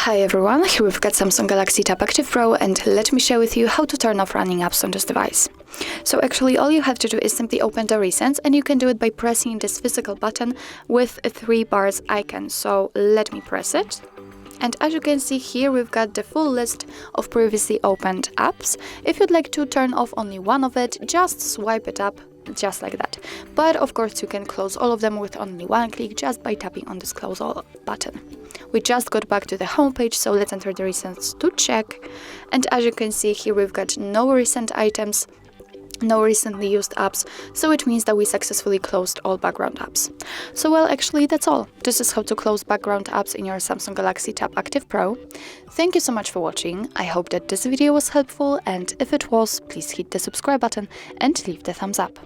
Hi everyone, here we've got Samsung Galaxy Tab Active Pro, and let me share with you how to turn off running apps on this device. So actually all you have to do is simply open the recents, and you can do it by pressing this physical button with a 3 bars icon. So let me press it. And as you can see here, we've got the full list of previously opened apps. If you'd like to turn off only one of it, just swipe it up just like that. But of course you can close all of them with only one click just by tapping on this close all button. We just got back to the home page, so let's enter the recents to check. And as you can see here, we've got no recent items, no recently used apps, so it means that we successfully closed all background apps. So well, actually that's all. This is how to close background apps in your Samsung Galaxy Tab Active Pro. Thank you so much for watching. I hope that this video was helpful, and if it was, please hit the subscribe button and leave the thumbs up.